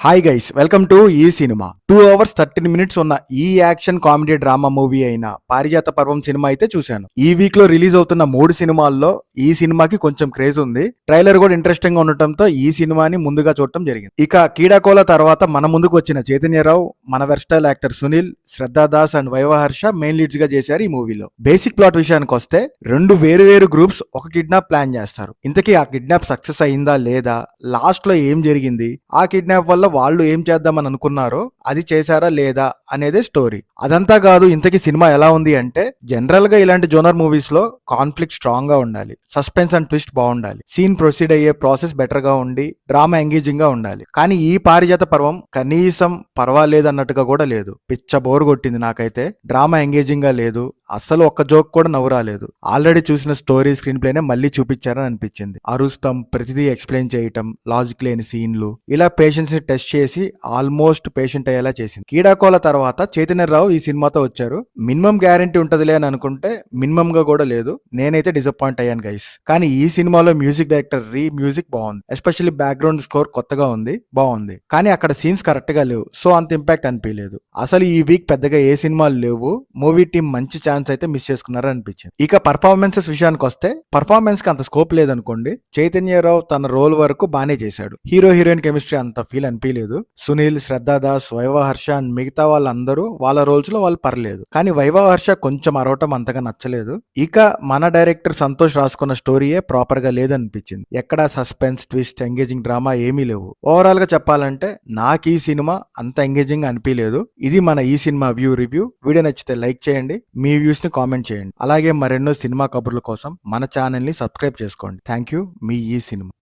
Hi guys, welcome to ఈ cinema. 2 hours 13 minutes ఉన్న ఈ యాక్షన్ కామెడీ డ్రామా మూవీ అయిన పారిజాత పర్వం సినిమా అయితే చూశాను. ఈ వీక్ లో రిలీజ్ అవుతున్న 3 సినిమాల్లో ఈ సినిమాకి కొంచెం క్రేజ్ ఉంది. ట్రైలర్ కూడా ఇంట్రెస్టింగ్ గా ఉండటంతో ఈ సినిమాని ముందుగా చూడటం జరిగింది. ఇక కీడాకోల తర్వాత మన ముందుకు వచ్చిన చైతన్యరావు, మన versatile actor Sunil, Shraddha Das and viva Harsha main leads గా చేశారు ఈ మూవీలో. బేసిక్ ప్లాట్ విషయానికి వస్తే 2 వేరు గ్రూప్స్ ఒక కిడ్నాప్ ప్లాన్ చేస్తారు. ఇంతకీ ఆ కిడ్నాప్ సక్సెస్ అయిందా లేదా, లాస్ట్ లో ఏం జరిగింది, ఆ కిడ్నాప్ వల్ల వాళ్ళు ఏం చేద్దామని అనుకున్నారో అది చేశారా లేదా అనేదే స్టోరీ. అదంతా కాదు, ఇంతకీ సినిమా ఎలా ఉంది అంటే, జనరల్ గా ఇలాంటి జోనర్ మూవీస్ లో కాన్ఫ్లిక్ట్ స్ట్రాంగ్ గా ఉండాలి, సస్పెన్స్ అండ్ ట్విస్ట్ బాగుండాలి, సీన్ ప్రొసీడ్ అయ్యే ప్రాసెస్ బెటర్ గా ఉండి, డ్రామా ఎంగేజింగ్ గా ఉండాలి. కానీ ఈ పారిజాత పర్వం కనీసం పర్వాలేదు అన్నట్టుగా కూడా లేదు. పిచ్చ బోర్ కొట్టింది నాకైతే. డ్రామా ఎంగేజింగ్ గా లేదు, అస్సలు ఒక్క జోక్ కూడా నవ్వు రాలేదు. ఆల్రెడీ చూసిన స్టోరీ స్క్రీన్ ప్లేనే మళ్ళీ చూపించారని అనిపించింది. అరుస్తాం, ప్రతిదీ ఎక్స్ప్లెయిన్ చేయటం, లాజిక్ లేని సీన్లు, ఇలా పేషెన్స్ ని టెస్ట్ చేసి ఆల్మోస్ట్ పేషెంట్ అయ్యేలా చేసింది. కీడాకోల తర్వాత చైతన్యరావు ఈ సినిమాతో వచ్చారు. మినిమం గ్యారంటీ ఉంటదిలే అని అనుకుంటే మినిమం గా కూడా లేదు. నేనైతే డిసప్పాయింట్ అయ్యాను గైస్. కానీ ఈ సినిమాలో మ్యూజిక్ డైరెక్టర్ మ్యూజిక్ బాగుంది. ఎస్పెషల్లీ బ్యాక్గ్రౌండ్ స్కోర్ కొత్తగా ఉంది, బాగుంది. కానీ అక్కడ సీన్స్ కరెక్ట్ గా లేవు, సో అంత ఇంపాక్ట్ అనిపించలేదు. అసలు ఈ వీక్ పెద్దగా ఏ సినిమాలు లేవు. మూవీ టీం మంచి ఛాన్స్ అయితే మిస్ చేసుకున్నారని అనిపించింది. ఇక పర్ఫార్మెన్సెస్ విషయానికి వస్తే, పర్ఫార్మెన్స్ కి అంత స్కోప్ లేదనుకోండి. చైతన్యరావు తన రోల్ వరకు బానే చేశాడు. హీరో హీరోయిన్ కెమిస్ట్రీ అంత ఫీల్ అనిపించలేదు. సునీల్, శ్రద్ధా దాస్, వైవ హర్ష అండ్ మిగతా వాళ్ళందరూ వాళ్ళ రోల్స్ లో వాళ్ళు పర్లేదు. కానీ వైవ హర్ష కొంచెం అరవటం అంతగా నచ్చలేదు. ఇక మన డైరెక్టర్ సంతోష్ రాసుకున్న స్టోరీయే ప్రాపర్ గా లేదనిపించింది. ఎక్కడ సస్పెన్స్, ట్విస్ట్, ఎంగేజింగ్ డ్రామా ఏమీ లేవు. ఓవరాల్ గా చెప్పాలంటే నాకు ఈ సినిమా అంత ఎంగేజింగ్ అనిపించలేదు. ఇది మన ఈ సినిమా రివ్యూ. వీడియో నచ్చితే లైక్ చేయండి, మీ వ్యూస్ ని కామెంట్ చేయండి. అలాగే మరెన్నో సినిమా కబుర్ల కోసం మన ఛానల్ ని సబ్స్క్రైబ్ చేసుకోండి. Thank you. మీ ఈ సినిమా.